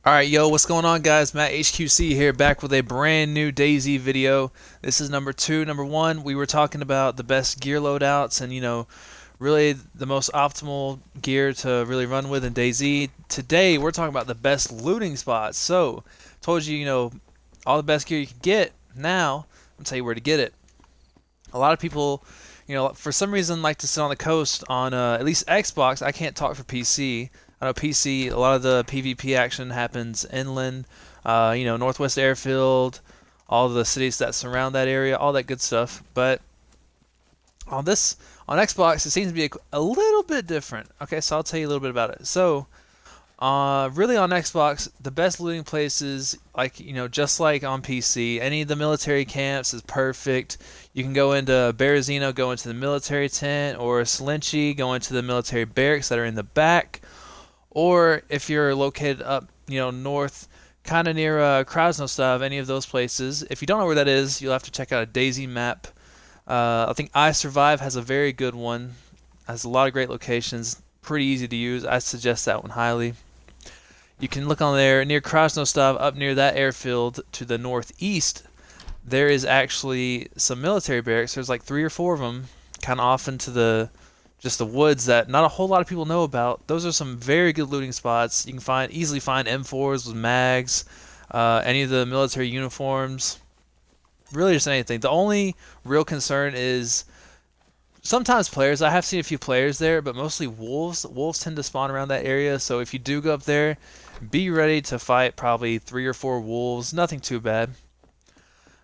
Alright, yo, what's going on, guys? Matt HQC here, back with a brand new Dayz video. This is number 2. Number 1, we were talking about the best gear loadouts and, really the most optimal gear to really run with in Dayz. Today, we're talking about the best looting spots. So, told you, all the best gear you can get. Now, I'm going to tell you where to get it. A lot of people, for some reason like to sit on the coast on at least Xbox. I can't talk for PC. I know PC, a lot of the PvP action happens inland, Northwest Airfield, all the cities that surround that area, all that good stuff. But on Xbox, it seems to be a little bit different. Okay, so I'll tell you a little bit about it. So, really on Xbox, the best looting places, like, just like on PC, any of the military camps is perfect. You can go into Berezino, go into the military tent, or Slinchi, go into the military barracks that are in the back. Or if you're located up, north, kind of near Krasnostav, any of those places. If you don't know where that is, you'll have to check out a Dayz map. I think I Survive has a very good one. Has a lot of great locations. Pretty easy to use. I suggest that one highly. You can look on there near Krasnostav, up near that airfield to the northeast. There is actually some military barracks. There's like 3 or 4 of them, kind of off into just the woods that not a whole lot of people know about. Those are some very good looting spots. You can easily find M4s with mags, any of the military uniforms, really just anything. The only real concern is sometimes players. I have seen a few players there, but mostly wolves. Wolves tend to spawn around that area, so if you do go up there, be ready to fight probably 3 or 4 wolves. Nothing too bad.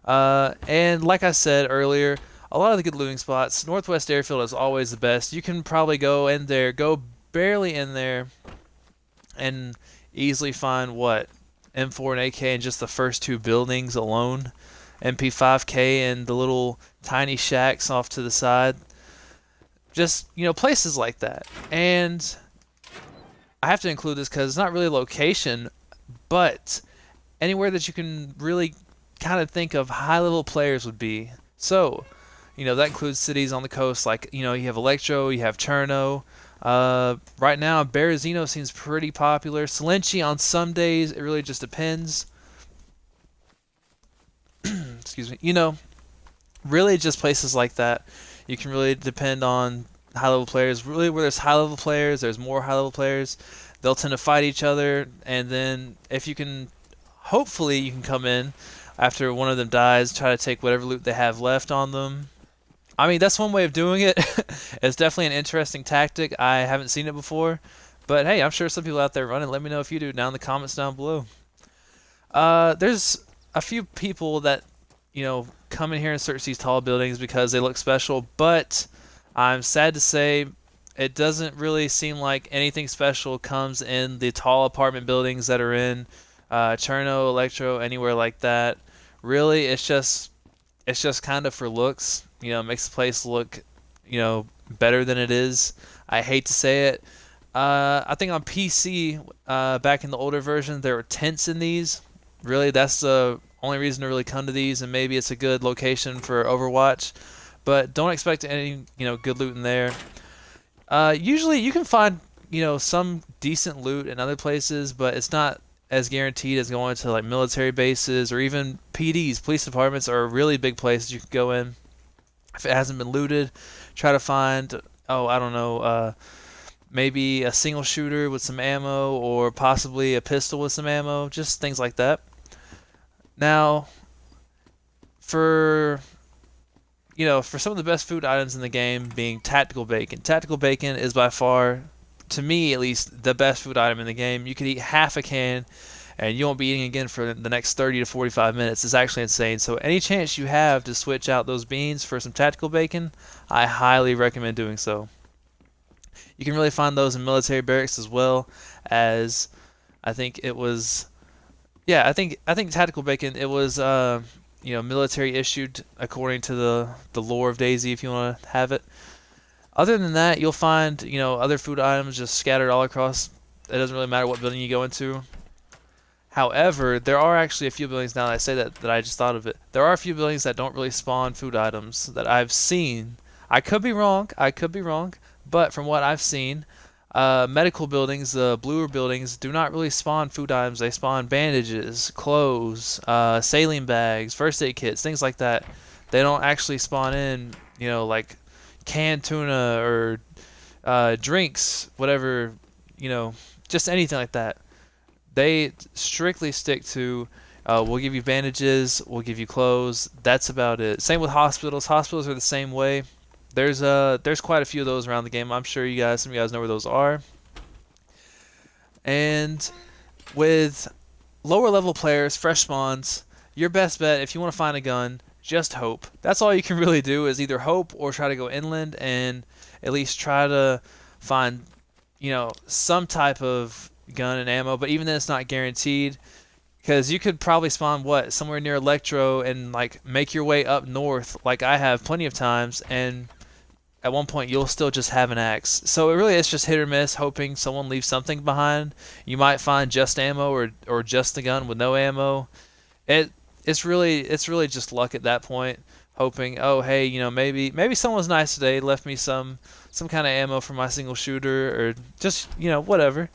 And like I said earlier, a lot of the good looting spots, Northwest Airfield is always the best. You can probably go in there, go barely in there, and easily find what? M4 and AK in just the first 2 buildings alone. MP5K and the little tiny shacks off to the side. Just, places like that. And I have to include this because it's not really a location, but anywhere that you can really kind of think of high-level players would be. So, that includes cities on the coast like, you have Electro, you have Cherno. Right now, Berezino seems pretty popular. Slinchi on some days, it really just depends. Excuse me. Really just places like that. You can really depend on high-level players. Really, where there's high-level players, there's more high-level players. They'll tend to fight each other, and then if you can, hopefully you can come in after one of them dies, try to take whatever loot they have left on them. I mean, that's one way of doing it. It's definitely an interesting tactic. I haven't seen it before. But hey, I'm sure some people out there run it. Let me know if you do down in the comments down below. There's a few people that, come in here and search these tall buildings because they look special. But I'm sad to say it doesn't really seem like anything special comes in the tall apartment buildings that are in Cherno, Electro, anywhere like that. Really, it's just kind of for looks. It makes the place look, better than it is. I hate to say it. I think on PC, back in the older version, there were tents in these. Really, that's the only reason to really come to these, and maybe it's a good location for Overwatch. But don't expect any, good loot in there. Usually, you can find, some decent loot in other places, but it's not as guaranteed as going to like military bases or even PDs. Police departments are really big places you can go in. If it hasn't been looted, try to find, I don't know, maybe a single shooter with some ammo or possibly a pistol with some ammo, just things like that. Now, for some of the best food items in the game being tactical bacon. Tactical bacon is by far, to me at least, the best food item in the game. You could eat half a can and you won't be eating again for the next 30 to 45 minutes. It's actually insane. So any chance you have to switch out those beans for some tactical bacon, I highly recommend doing so. You can really find those in military barracks as well as, I think it was, yeah, I think tactical bacon, it was military issued according to the lore of Dayz, if you want to have it. Other than that, you'll find, other food items just scattered all across. It doesn't really matter what building you go into. However, there are actually a few buildings, now that I say that I just thought of it. There are a few buildings that don't really spawn food items that I've seen. I could be wrong, but from what I've seen, Medical buildings, the bluer buildings, do not really spawn food items. They spawn bandages, clothes, saline bags, first aid kits, things like that. They don't actually spawn in, like canned tuna or drinks, whatever, just anything like that. They strictly stick to, we'll give you bandages, we'll give you clothes. That's about it. Same with hospitals. Hospitals are the same way. There's quite a few of those around the game. I'm sure some of you guys know where those are. And with lower level players, fresh spawns, your best bet if you want to find a gun, just hope. That's all you can really do is either hope or try to go inland and at least try to find, some type of gun and ammo. But even then, it's not guaranteed because you could probably spawn somewhere near Electro and like make your way up north, like I have plenty of times, and at one point you'll still just have an axe. So it really is just hit or miss, hoping someone leaves something behind. You might find just ammo or just the gun with no ammo. It's really just luck at that point, hoping, oh hey, maybe someone's nice today, left me some kind of ammo for my single shooter or just, whatever.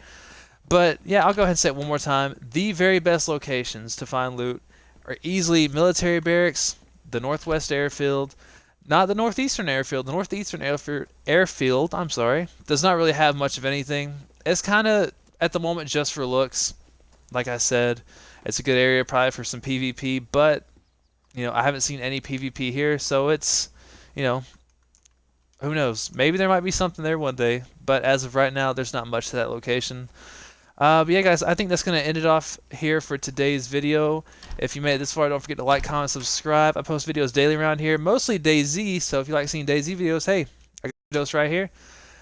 But yeah, I'll go ahead and say it one more time. The very best locations to find loot are easily military barracks, the Northwest Airfield, not the Northeastern Airfield. The Northeastern Airfield, I'm sorry, does not really have much of anything. It's kind of, at the moment, just for looks. Like I said, it's a good area probably for some PvP, but, I haven't seen any PvP here, so it's, who knows? Maybe there might be something there one day, but as of right now, there's not much to that location. But yeah, guys, I think that's going to end it off here for today's video. If you made it this far, don't forget to like, comment, subscribe. I post videos daily around here, mostly Dayz, so if you like seeing Dayz videos, hey, I got videos right here.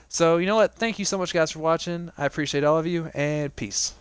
So, you know what? Thank you so much, guys, for watching. I appreciate all of you, and peace.